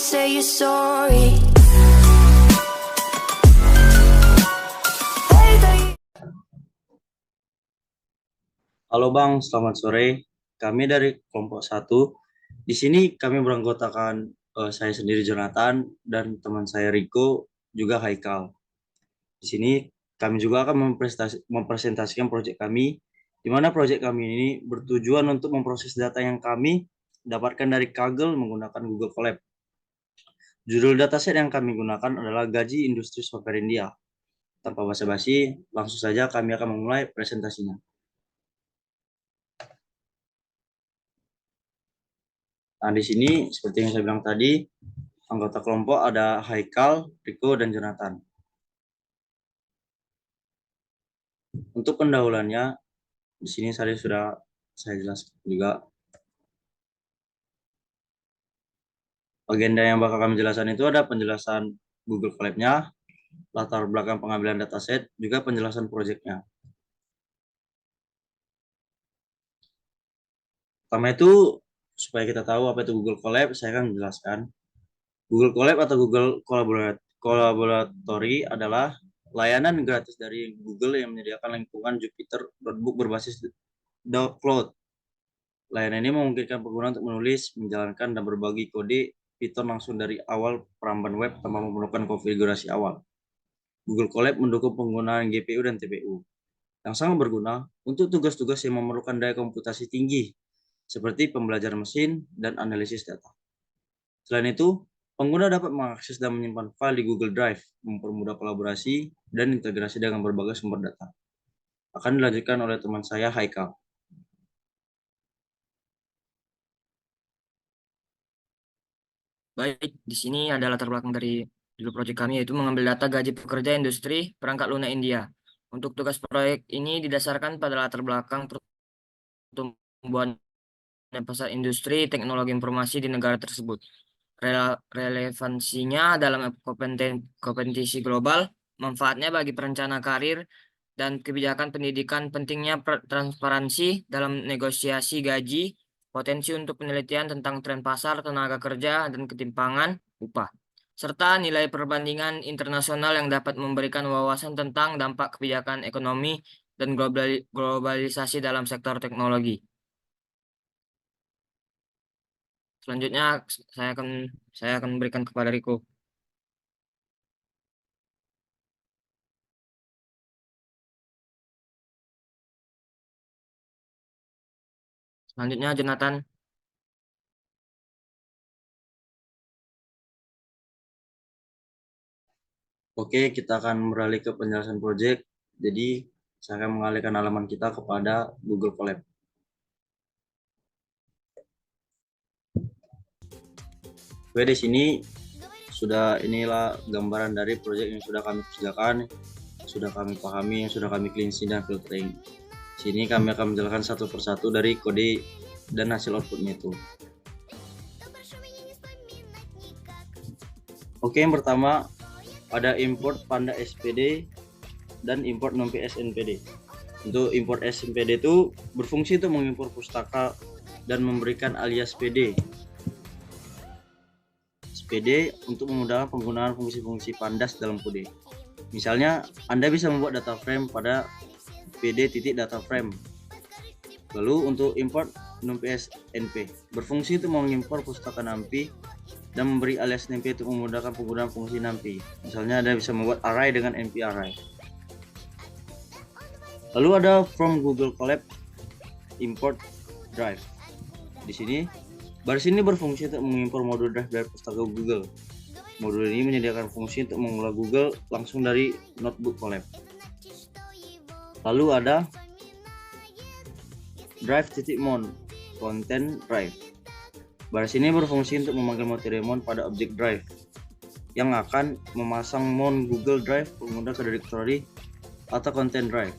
say you're sorry. Halo Bang, selamat sore. Kami dari kelompok 1. Di sini kami beranggotakan saya sendiri Jonathan dan teman saya Rico, juga Haikal. Di sini kami juga akan mempresentasikan proyek kami, di mana proyek kami ini bertujuan untuk memproses data yang kami dapatkan dari Kaggle menggunakan Google Colab. Judul dataset yang kami gunakan adalah Gaji Industri Software India. Tanpa basa-basi, langsung saja kami akan memulai presentasinya. Nah, di sini seperti yang saya bilang tadi, anggota kelompok ada Haikal, Rico, dan Jonathan. Untuk pendahuluannya, di sini sudah saya jelaskan juga. Agenda yang bakal kami jelaskan itu ada penjelasan Google Colab-nya, latar belakang pengambilan dataset, juga penjelasan proyeknya. Pertama itu, supaya kita tahu apa itu Google Colab, saya akan menjelaskan. Google Colab atau Google Collaboratory adalah layanan gratis dari Google yang menyediakan lingkungan Jupyter Notebook berbasis Cloud. Layanan ini memungkinkan pengguna untuk menulis, menjalankan, dan berbagi kode Python langsung dari awal peramban web tanpa memerlukan konfigurasi awal. Google Colab mendukung penggunaan GPU dan TPU yang sangat berguna untuk tugas-tugas yang memerlukan daya komputasi tinggi, seperti pembelajaran mesin dan analisis data. Selain itu, pengguna dapat mengakses dan menyimpan file di Google Drive, mempermudah kolaborasi dan integrasi dengan berbagai sumber data. Akan dilanjutkan oleh teman saya, Haikal. Baik, di sini ada latar belakang dari judul proyek kami, yaitu mengambil data gaji pekerja industri perangkat lunak India. Untuk tugas proyek ini didasarkan pada latar belakang pertumbuhan pasar industri teknologi informasi di negara tersebut. Relevansinya dalam kompetisi global, manfaatnya bagi perencana karir, dan kebijakan pendidikan, pentingnya transparansi dalam negosiasi gaji, potensi untuk penelitian tentang tren pasar tenaga kerja dan ketimpangan upah, serta nilai perbandingan internasional yang dapat memberikan wawasan tentang dampak kebijakan ekonomi dan globalisasi dalam sektor teknologi. Selanjutnya saya akan berikan kepada Riko. Selanjutnya Jonathan. Oke, kita akan beralih ke penjelasan proyek. Jadi, saya akan mengalihkan halaman kita kepada Google Colab. Oke, di sini inilah gambaran dari proyek yang sudah kami kerjakan, sudah kami pahami, yang sudah kami cleansing dan filtering. Sini kami akan menjelaskan satu persatu dari kode dan hasil outputnya itu. Oke, yang pertama ada import Panda SPD dan import NumPy SNPD. Untuk import SNPD itu berfungsi untuk mengimpor pustaka dan memberikan alias PD untuk memudahkan penggunaan fungsi-fungsi pandas dalam kode. Misalnya, Anda bisa membuat data frame pada pd.data frame. Lalu untuk import NumPy SNP berfungsi untuk mengimpor pustaka NumPy dan memberi alias NumPy untuk memudahkan penggunaan fungsi NumPy. Misalnya, Anda bisa membuat array dengan NP array. Lalu ada from Google Colab import drive. Di sini baris ini berfungsi untuk mengimpor modul drive dari pustaka Google. Modul ini menyediakan fungsi untuk mengolah Google langsung dari notebook Colab. Lalu ada drive.mon content drive. Baris ini berfungsi untuk memanggil materi mon pada objek drive yang akan memasang mon Google Drive pengguna ke directory atau content drive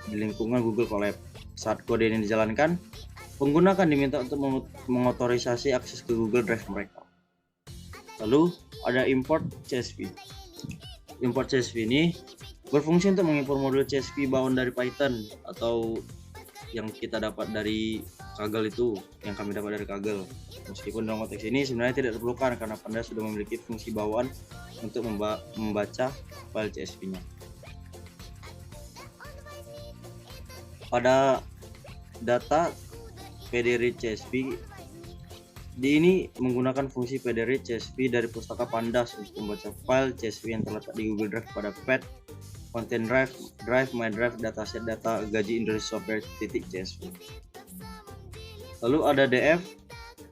di lingkungan Google Colab. Saat kode ini dijalankan, pengguna akan diminta untuk mengotorisasi akses ke Google Drive mereka. Lalu ada import CSV. Import CSV ini berfungsi untuk mengimpor modul CSV bound dari Python atau yang kita dapat dari Kaggle itu yang kami dapat dari Kaggle. Meskipun dalam konteks ini sebenarnya tidak diperlukan karena Pandas sudah memiliki fungsi bawaan untuk membaca file CSV-nya. Pada data PDR CSV ini menggunakan fungsi PDR CSV dari pustaka Pandas untuk membaca file CSV yang terletak di Google Drive pada pad, Content Drive, My Drive, dataset data gaji Indonesia Software .csv. Lalu ada DF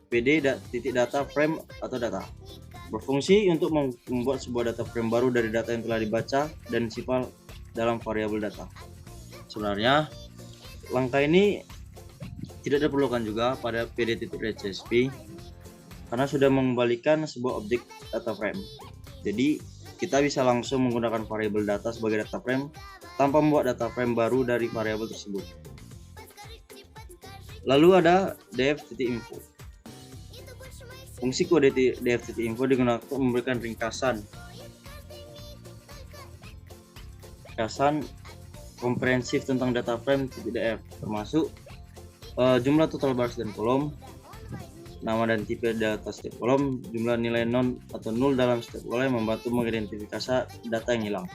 PD titik data frame atau data. Berfungsi untuk membuat sebuah data frame baru dari data yang telah dibaca dan disimpan dalam variabel data. Sebenarnya langkah ini tidak diperlukan juga pada PD.csv karena sudah mengembalikan sebuah objek data frame. Jadi kita bisa langsung menggunakan variabel data sebagai data frame tanpa membuat data frame baru dari variabel tersebut. Lalu ada df.info. Fungsi kode df.info digunakan untuk memberikan ringkasan komprehensif tentang data frame .df, termasuk jumlah total baris dan kolom, nama dan tipe data setiap kolom, jumlah nilai non atau nol dalam setiap kolom, membantu mengidentifikasi data yang hilang,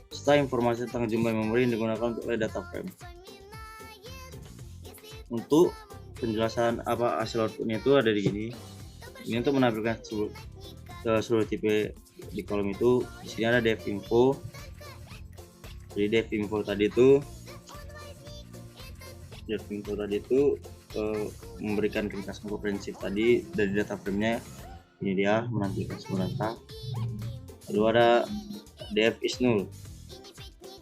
serta informasi tentang jumlah memori yang digunakan untuk data frame. Untuk penjelasan apa hasil outputnya itu ada di sini. Ini untuk menampilkan seluruh tipe di kolom itu. Di sini ada df.info. Jadi df.info tadi itu memberikan ringkasan komprehensif tadi dari data frame-nya. Ini dia menampilkan semua data. Lalu ada df is null.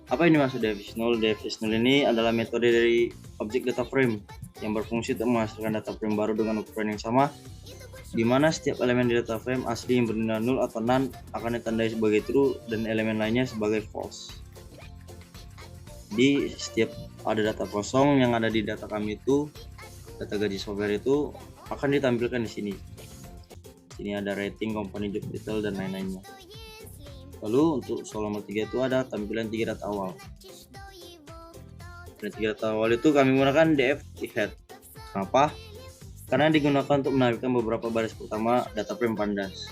Apa ini maksud df is null? Df is null ini adalah metode dari objek data frame yang berfungsi untuk menghasilkan data frame baru dengan ukuran yang sama, di mana setiap elemen di data frame asli yang bernilai null atau none akan ditandai sebagai true dan elemen lainnya sebagai false. Di setiap ada data kosong yang ada di data kami itu, data gaji software itu akan ditampilkan di sini. Sini ada rating, company, job title dan lain-lainnya. Lalu untuk soal nomor 3 itu ada tampilan 3 data awal. Dan 3 data awal itu kami menggunakan df head. Kenapa? Karena digunakan untuk menampilkan beberapa baris pertama data frame Pandas.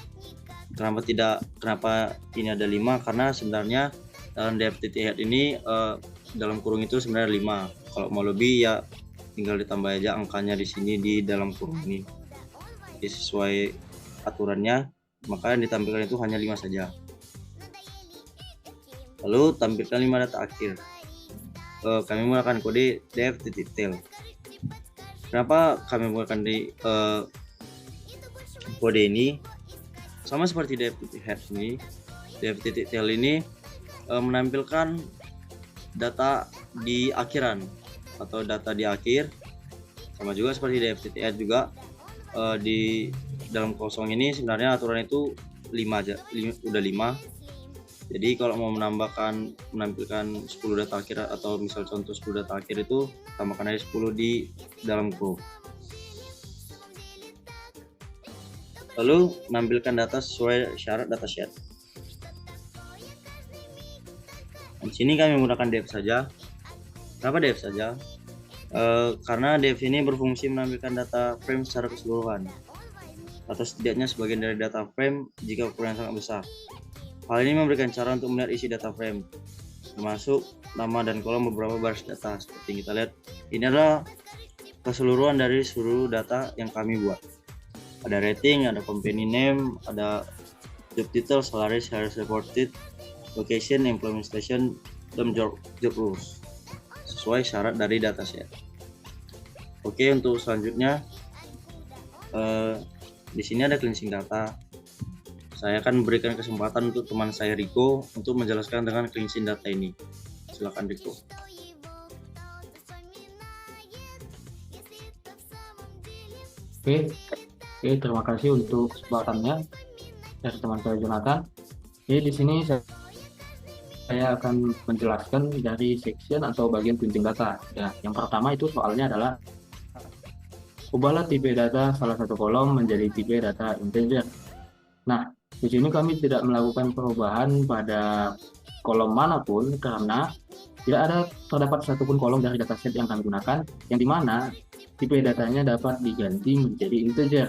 Kenapa ini ada 5? Karena sebenarnya dalam df.head ini dalam kurung itu sebenarnya 5. Kalau mau lebih ya tinggal ditambah aja angkanya di sini di dalam kurung ini. Jadi sesuai aturannya, maka yang ditampilkan itu hanya 5 saja. Lalu tampilkan 5 data akhir. Kami menggunakan kode df.tail. Kenapa kami menggunakan kode ini? Sama seperti df.head ini, df.tail ini menampilkan data di akhiran atau data di akhir. Sama juga seperti df.head juga, di dalam kosong ini sebenarnya aturan itu 5 aja, udah 5. Jadi kalau mau menampilkan 10 data akhir atau misal contoh 10 data akhir itu tambahkan aja 10 di dalam kurung. Lalu menampilkan data sesuai syarat dataset. Di sini kami menggunakan def saja. Kenapa def saja? Karena def ini berfungsi menampilkan data frame secara keseluruhan atau setidaknya sebagian dari data frame jika ukurannya sangat besar. Hal ini memberikan cara untuk melihat isi data frame, termasuk nama dan kolom beberapa baris data. Seperti yang kita lihat, ini adalah keseluruhan dari seluruh data yang kami buat. Ada rating, ada company name, ada job title, salary reported, location, employment station, dan job rules sesuai syarat dari dataset. Oke, untuk selanjutnya di sini ada cleansing data. Saya akan memberikan kesempatan untuk teman saya Riko untuk menjelaskan dengan cleansing data ini. Silakan Riko. Oke, terima kasih untuk kesempatannya dari teman saya Jonathan. Di sini saya akan menjelaskan dari section atau bagian cleansing data. Ya, yang pertama itu soalnya adalah ubahlah tipe data salah satu kolom menjadi tipe data integer. Nah, di sini kami tidak melakukan perubahan pada kolom manapun karena tidak terdapat satupun kolom dari dataset yang kami gunakan yang dimana tipe datanya dapat diganti menjadi integer.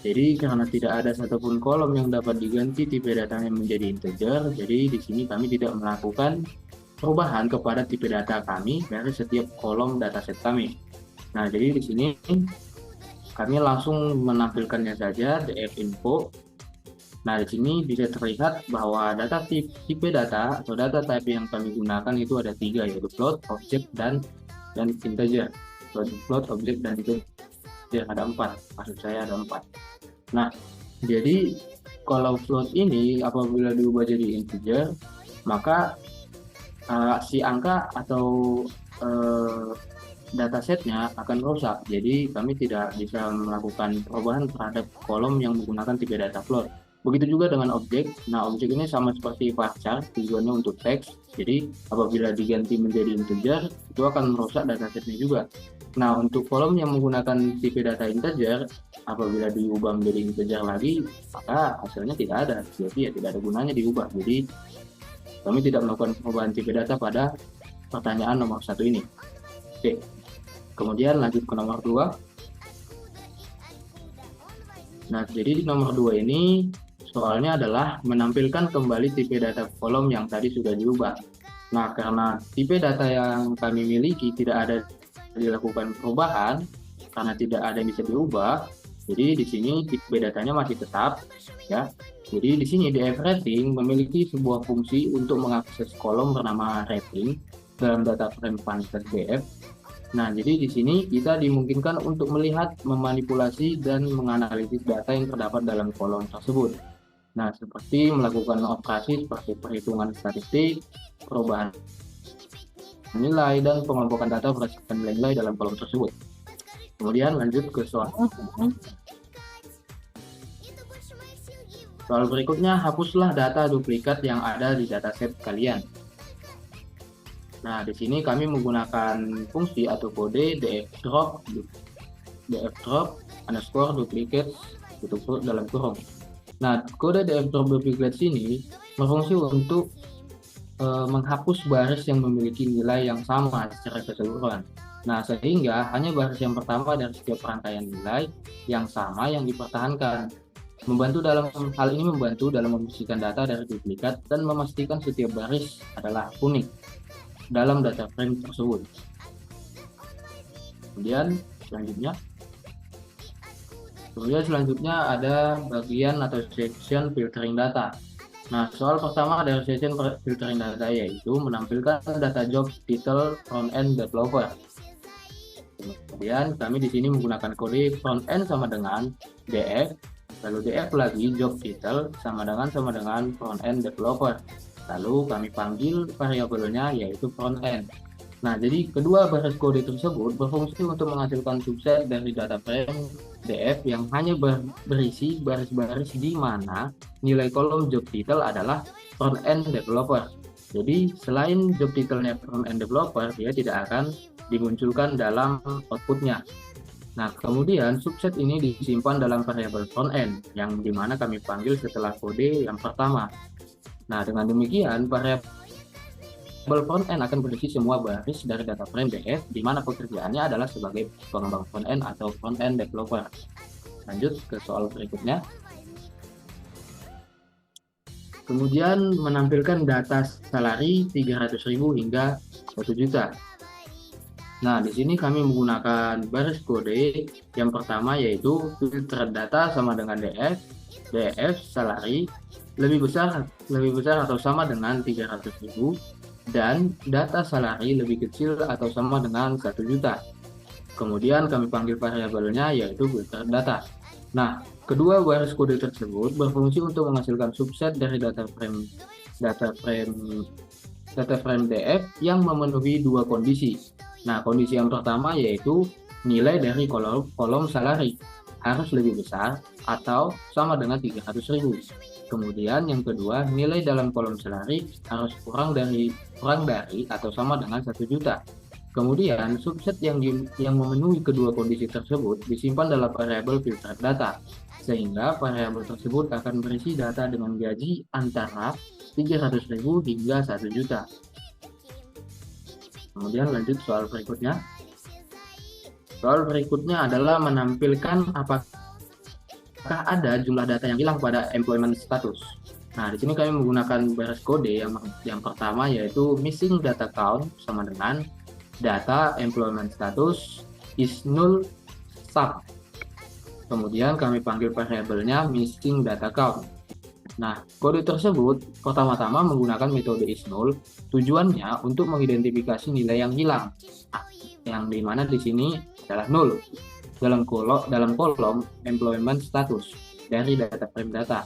Jadi karena tidak ada satupun kolom yang dapat diganti tipe datanya menjadi integer, jadi di sini kami tidak melakukan perubahan kepada tipe data kami dari setiap kolom dataset kami. Nah, jadi di sini kami langsung menampilkannya saja df info. Nah, di sini bisa terlihat bahwa tipe data atau data type yang kami gunakan itu ada 3, yaitu float, object, dan integer. Float, object, dan integer ada 4. Maksud saya ada 4. Nah, jadi kalau float ini apabila diubah jadi integer, maka si angka atau datasetnya akan rusak. Jadi kami tidak bisa melakukan perubahan terhadap kolom yang menggunakan tipe data float. Begitu juga dengan objek. Nah, objek ini sama seperti varchar, tujuannya untuk teks. Jadi apabila diganti menjadi integer, itu akan merusak datasetnya juga. Nah, untuk kolom yang menggunakan tipe data integer, apabila diubah menjadi integer lagi, maka hasilnya tidak ada. Jadi ya tidak ada gunanya diubah. Jadi kami tidak melakukan perubahan tipe data pada pertanyaan nomor 1 ini. Oke. Kemudian lanjut ke nomor 2. Nah, jadi di nomor 2 ini soalnya adalah menampilkan kembali tipe data kolom yang tadi sudah diubah. Nah, karena tipe data yang kami miliki tidak ada dilakukan perubahan, karena tidak ada yang bisa diubah, jadi di sini tipe datanya masih tetap, ya. Jadi di sini df rating memiliki sebuah fungsi untuk mengakses kolom bernama rating dalam data frame function df. Nah, jadi di sini kita dimungkinkan untuk melihat, memanipulasi, dan menganalisis data yang terdapat dalam kolom tersebut. Nah, seperti melakukan operasi seperti perhitungan statistik, perubahan nilai, dan pengelompokan data berdasarkan nilai dalam kolom tersebut. Kemudian lanjut ke soal berikutnya, hapuslah data duplikat yang ada di dataset kalian. Nah, di sini kami menggunakan fungsi atau kode dfdrop underscore duplicate dalam kurung. Nah, kode dfdrop duplicate ini berfungsi untuk menghapus baris yang memiliki nilai yang sama secara keseluruhan. Nah, sehingga hanya baris yang pertama dari setiap rangkaian nilai yang sama yang dipertahankan. Hal ini membantu dalam membersihkan data dari duplikat dan memastikan setiap baris adalah unik dalam data frame tersebut. Kemudian selanjutnya ada bagian atau section filtering data. Nah, soal pertama dari section filtering data yaitu menampilkan data job title front-end developer. Kemudian kami di sini menggunakan kode front-end sama dengan df, lalu df lagi job title sama dengan front-end developer. Lalu kami panggil variabelnya yaitu front-end. Nah, jadi kedua baris kode tersebut berfungsi untuk menghasilkan subset dari data frame df yang hanya berisi baris-baris di mana nilai kolom job title adalah front-end developer. Jadi selain job title-nya front-end developer, dia tidak akan dimunculkan dalam outputnya. Nah, kemudian subset ini disimpan dalam variabel front-end yang dimana kami panggil setelah kode yang pertama. Nah, dengan demikian variabel front-end akan berisi semua baris dari data frame df di mana pekerjaannya adalah sebagai pengembang front-end atau front-end developer. Lanjut ke soal berikutnya. Kemudian menampilkan data salary 300.000 hingga 1 juta. Nah, di sini kami menggunakan baris kode yang pertama yaitu filter data sama dengan df salary lebih besar atau sama dengan 300.000 dan data salary lebih kecil atau sama dengan 1 juta. Kemudian kami panggil variabelnya yaitu filter data. Nah, kedua baris kode tersebut berfungsi untuk menghasilkan subset dari data frame df yang memenuhi dua kondisi. Nah, kondisi yang pertama yaitu nilai dari kolom salary harus lebih besar atau sama dengan 300.000. Kemudian yang kedua, nilai dalam kolom salary harus kurang dari atau sama dengan 1 juta. Kemudian subset yang memenuhi kedua kondisi tersebut disimpan dalam variabel filter data, sehingga variabel tersebut akan berisi data dengan gaji antara 300.000 hingga 1 juta. Kemudian lanjut soal berikutnya. Soal berikutnya adalah menampilkan apakah ada jumlah data yang hilang pada employment status. Nah, di sini kami menggunakan baris kode yang pertama, yaitu missing data count sama dengan data employment status is null sum. Kemudian kami panggil variabelnya missing data count. Nah, kode tersebut pertama-tama menggunakan metode is null, tujuannya untuk mengidentifikasi nilai yang hilang. Nah, yang dimana di sini adalah null dalam kolom employment status dari data frame data.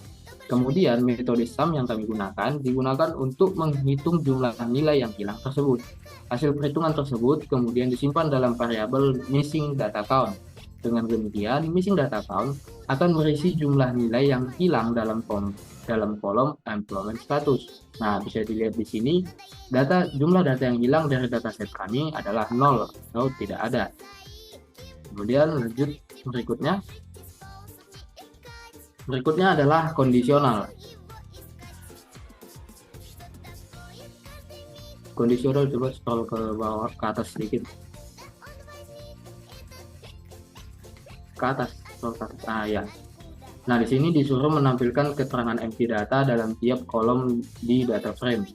Kemudian metode sum yang kami gunakan digunakan untuk menghitung jumlah nilai yang hilang tersebut. Hasil perhitungan tersebut kemudian disimpan dalam variabel missing data count. Dengan demikian, missing data count akan berisi jumlah nilai yang hilang dalam kolom employment status. Nah, bisa dilihat di sini jumlah data yang hilang dari dataset kami adalah 0 atau tidak ada. Kemudian lanjut berikutnya. Berikutnya adalah kondisional. Kondisional, coba scroll ke bawah, ke atas sedikit. Ke atas, scroll ke atas. Ah ya. Nah, di sini disuruh menampilkan keterangan empty data dalam tiap kolom di data frame.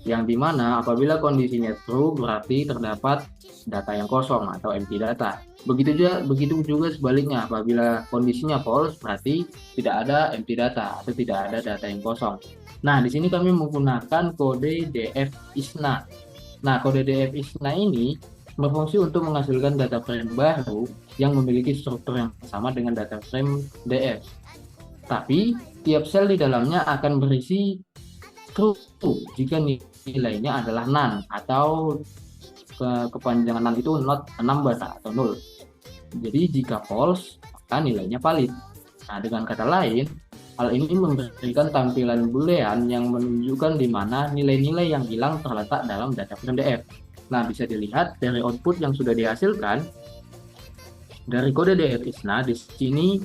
Yang dimana apabila kondisinya true berarti terdapat data yang kosong atau empty data. Begitu juga sebaliknya, apabila kondisinya false berarti tidak ada empty data atau tidak ada data yang kosong. Nah, di sini kami menggunakan kode df isna. Nah, kode df isna ini berfungsi untuk menghasilkan data frame baru yang memiliki struktur yang sama dengan data frame df. Tapi tiap sel di dalamnya akan berisi true jika nilainya adalah none, atau kepanjangan none itu not a number atau null. Jadi jika false maka nilainya valid. Nah, dengan kata lain, hal ini memberikan tampilan boolean yang menunjukkan di mana nilai-nilai yang hilang terletak dalam data frame df. Nah, bisa dilihat dari output yang sudah dihasilkan dari kode df isna, di sini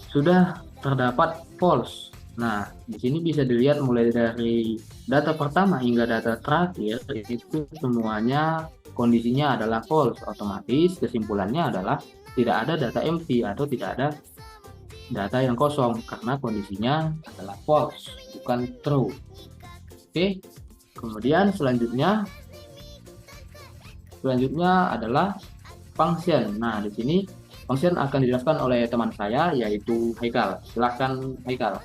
sudah terdapat false. Nah, di sini bisa dilihat mulai dari data pertama hingga data terakhir itu semuanya kondisinya adalah false. Otomatis kesimpulannya adalah tidak ada data empty atau tidak ada data yang kosong karena kondisinya adalah false, bukan true. Oke. Kemudian selanjutnya adalah function. Nah, di sini function akan dijelaskan oleh teman saya, yaitu Haikal. Silakan Haikal.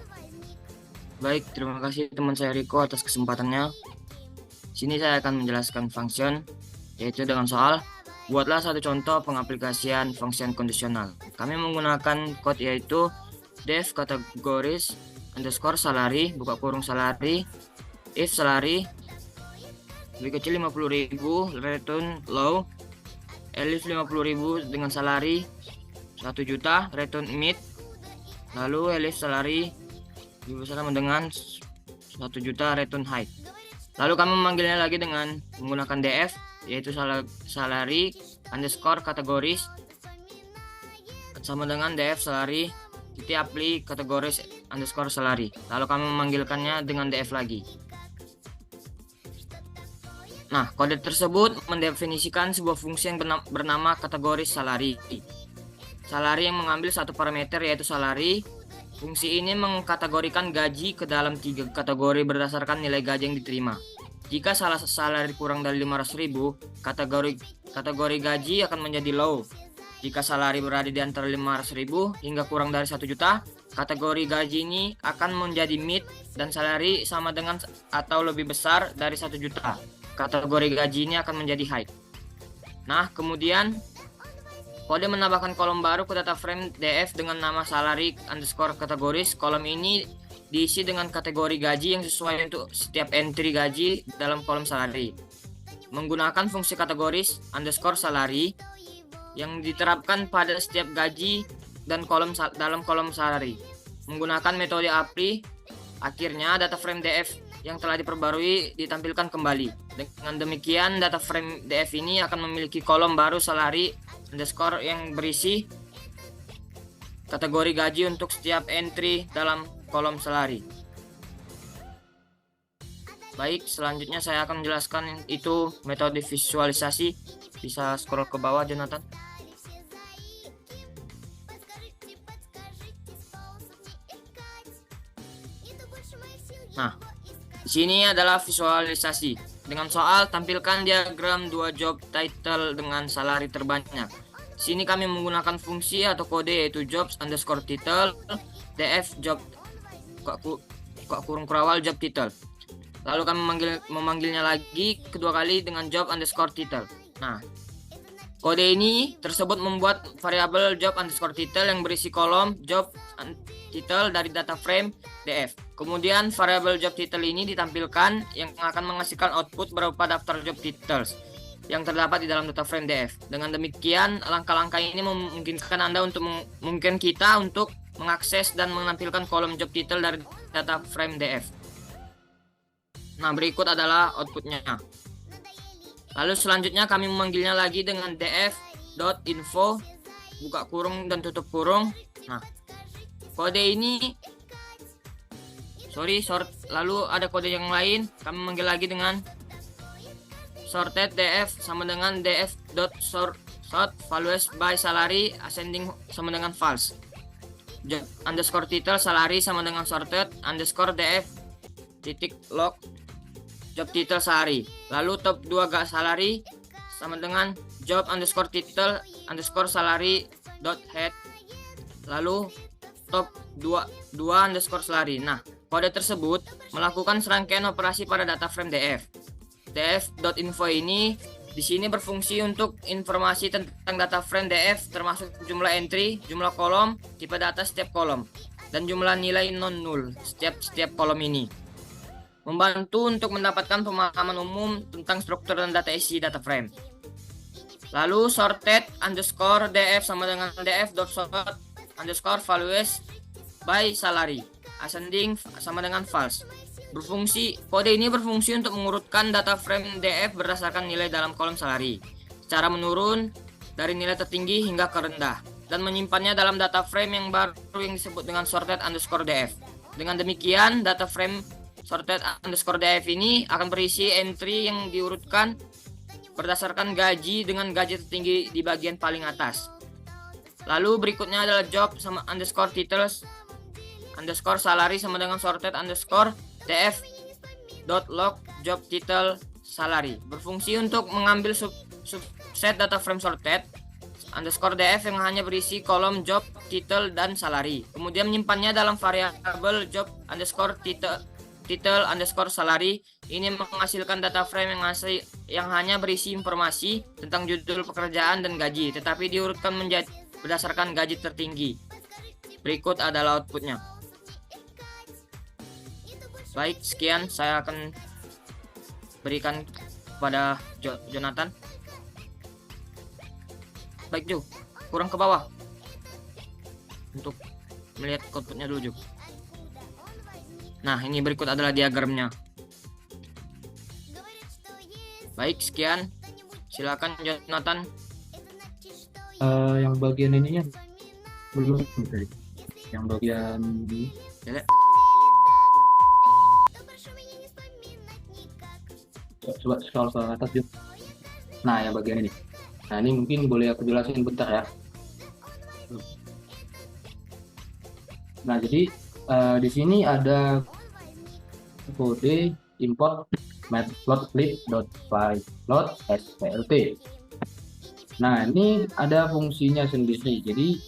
Baik, terima kasih teman saya Riko atas kesempatannya. Sini saya akan menjelaskan function, yaitu dengan soal buatlah satu contoh pengaplikasian function kondisional. Kami menggunakan code yaitu def kategoris underscore salary, buka kurung salary, if salary lebih kecil 50.000, return low, elif 50.000 dengan salary 1 juta, return mid, lalu elif salary lebih besar sama dengan 1 juta, return high. Lalu kami memanggilnya lagi dengan menggunakan df, yaitu salary underscore kategoris sama dengan df salary titik apply kategoris underscore salary. Lalu kami memanggilkannya dengan df lagi. Nah, kode tersebut mendefinisikan sebuah fungsi yang bernama kategoris salary. Salary yang mengambil satu parameter yaitu salary. Fungsi ini mengkategorikan gaji ke dalam 3 kategori berdasarkan nilai gaji yang diterima. Jika salary kurang dari 500.000, kategori gaji akan menjadi low. Jika salary berada di antara 500.000 hingga kurang dari 1 juta, kategori gaji ini akan menjadi mid, dan salary sama dengan atau lebih besar dari 1 juta. Kategori gaji ini akan menjadi high. Nah, kemudian kode menambahkan kolom baru ke data frame df dengan nama salary underscore kategoris. Kolom ini diisi dengan kategori gaji yang sesuai untuk setiap entry gaji dalam kolom salary. Menggunakan fungsi kategoris underscore salary yang diterapkan pada setiap gaji dan dalam kolom salary. Menggunakan metode apply, akhirnya data frame df yang telah diperbarui ditampilkan kembali. Dengan demikian, data frame df ini akan memiliki kolom baru salary underscore yang berisi kategori gaji untuk setiap entry dalam kolom salary. Baik, selanjutnya saya akan menjelaskan itu metode visualisasi. Bisa scroll ke bawah, Jonathan. Nah, di sini adalah visualisasi. Dengan soal tampilkan diagram 2 job title dengan salary terbanyak. Di sini kami menggunakan fungsi atau kode yaitu jobs underscore title df job kurung kurawal job title. Lalu kami memanggilnya lagi kedua kali dengan job underscore title. Nah, kode ini tersebut membuat variabel job underscore title yang berisi kolom job title dari data frame df. Kemudian variabel job title ini ditampilkan yang akan menghasilkan output berupa daftar job titles yang terdapat di dalam data frame df. Dengan demikian, langkah-langkah ini memungkinkan Anda memungkinkan kita untuk mengakses dan menampilkan kolom job title dari data frame df. Nah, berikut adalah outputnya. Lalu selanjutnya kami memanggilnya lagi dengan df.info buka kurung dan tutup kurung. Nah, kode ini lalu ada kode yang lain, kami memanggil lagi dengan sorted df sama dengan df.sort values by salary ascending sama dengan false. Job underscore title salary sama dengan sorted underscore df titik log job title salary. Lalu top 2 gak salary sama dengan job underscore title underscore salary dot head. Lalu top 2 underscore salary. Nah, kode tersebut melakukan serangkaian operasi pada data frame df. df.info ini di sini berfungsi untuk informasi tentang data frame df termasuk jumlah entry, jumlah kolom, tipe data setiap kolom, dan jumlah nilai non-null setiap kolom ini. Membantu untuk mendapatkan pemahaman umum tentang struktur dan data isi data frame. Lalu sorted underscore df sama dengan df.sort underscore values by salary ascending sama dengan false. Kode ini berfungsi untuk mengurutkan data frame df berdasarkan nilai dalam kolom salary secara menurun dari nilai tertinggi hingga ke rendah dan menyimpannya dalam data frame yang baru yang disebut dengan sorted underscore df. Dengan demikian, data frame sorted underscore df ini akan berisi entry yang diurutkan berdasarkan gaji dengan gaji tertinggi di bagian paling atas. Lalu berikutnya adalah job sama underscore titles underscore salary sama dengan sorted underscore df dot log job title salary. Berfungsi untuk mengambil subset data frame sorted underscore df yang hanya berisi kolom job title dan salary. Kemudian menyimpannya dalam variabel job underscore title underscore salary. Ini menghasilkan data frame yang hanya berisi informasi tentang judul pekerjaan dan gaji, tetapi diurutkan berdasarkan gaji tertinggi. Berikut adalah outputnya. Baik, sekian saya akan berikan kepada Jonathan. Baik, Jo, kurang ke bawah untuk melihat outputnya dulu, Jo. Nah, ini berikut adalah diagramnya. Baik, sekian. Silakan Jonathan. Yang bagian ininya belum tadi. Yang bagian Ya, coba scroll ke atas yuk. Nah, yang bagian ini. Nah, ini mungkin boleh aku jelasin bentar ya. Nah, jadi di sini ada kode import matplotlib.pyplot.splt. Nah, ini ada fungsinya sendiri. Jadi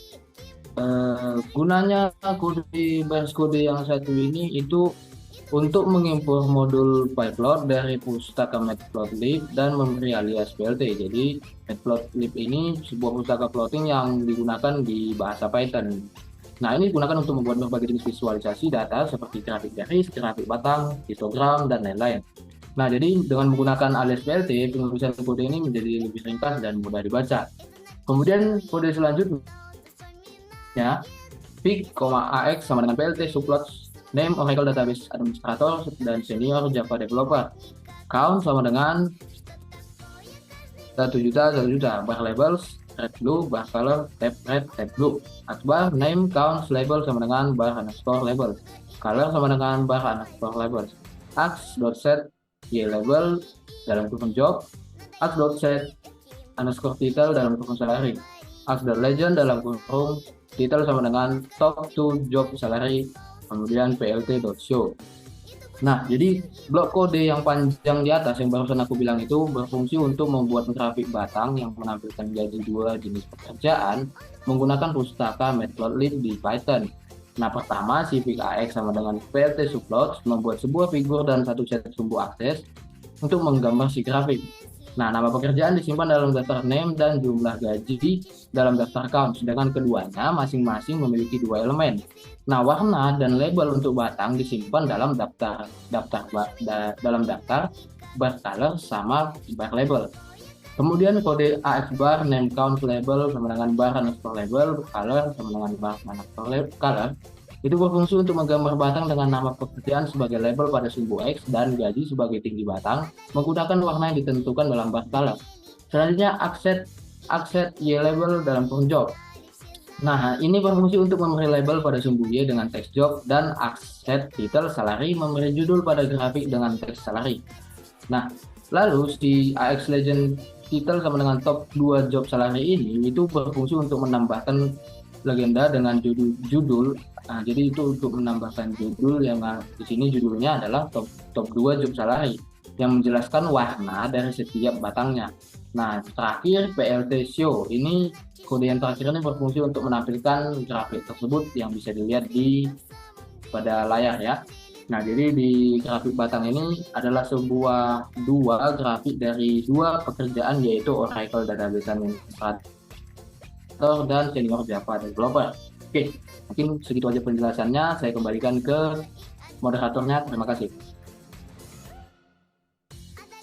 gunanya baris kode yang satu ini itu untuk mengimpor modul pyplot dari pustaka matplotlib dan memberi alias plt. Jadi matplotlib ini sebuah pustaka plotting yang digunakan di bahasa Python. Nah, ini digunakan untuk membuat berbagai jenis visualisasi data seperti grafik garis, grafik batang, histogram, dan lain-lain. Nah, jadi dengan menggunakan alias plt, penulisan kode ini menjadi lebih ringkas dan mudah dibaca. Kemudian kode selanjutnya pic, ax sama dengan plt subplots name Oracle Database Administrator dan Senior Java Developer. Count sama dengan 1 juta, bar labels, red blue, bar color, tab red, tab blue. Atbar, name, count, label sama dengan bar underscore labels. Color sama dengan bar underscore labels. Ax.set, y label dalam kurung job. Ax.set underscore title dalam kurung salary. Ax.legend dalam kurung title sama dengan top to job salary. Kemudian plt.show. Nah, jadi blok kode yang panjang di atas yang barusan aku bilang itu berfungsi untuk membuat grafik batang yang menampilkan jadi dua jenis pekerjaan menggunakan pustaka Matplotlib di Python. Nah, pertama, Civic AX sama dengan PLT subplots membuat sebuah figur dan satu set sumbu akses untuk menggambar si grafik. Nah, nama pekerjaan disimpan dalam daftar name dan jumlah gaji dalam daftar count, sedangkan keduanya masing-masing memiliki dua elemen. Nah, warna dan label untuk batang disimpan dalam dalam daftar bar color sama bar label. Kemudian kode AX bar name count label sama dengan bar underscore label color sama dengan bar underscore color itu berfungsi untuk menggambar batang dengan nama pekerjaan sebagai label pada sumbu X dan gaji sebagai tinggi batang menggunakan warna yang ditentukan dalam bar color. Selanjutnya akset Y label dalam form job. Nah, ini berfungsi untuk memberi label pada sumbu Y dengan teks job dan akset title salary memberi judul pada grafik dengan teks salary. Nah, lalu si AX Legend title sama dengan top 2 job salary ini itu berfungsi untuk menambahkan legenda dengan judul. Nah, jadi itu untuk menambahkan judul yang di sini judulnya adalah top 2 job salary yang menjelaskan warna dari setiap batangnya. Nah, terakhir PLT show. Ini kode yang terakhir ini berfungsi untuk menampilkan grafik tersebut yang bisa dilihat pada layar ya. Nah, jadi di grafik batang ini adalah dua grafik dari dua pekerjaan yaitu Oracle Database Administrator dan Senior Java Developer. Oke, mungkin segitu aja penjelasannya. Saya kembalikan ke moderatornya. Terima kasih.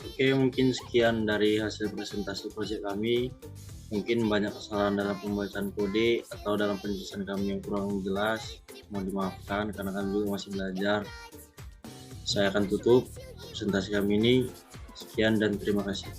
Oke, mungkin sekian dari hasil presentasi proyek kami. Mungkin banyak kesalahan dalam pembacaan kode atau dalam penjelasan kami yang kurang jelas. Mohon dimaafkan karena kami juga masih belajar. Saya akan tutup presentasi kami ini. Sekian dan terima kasih.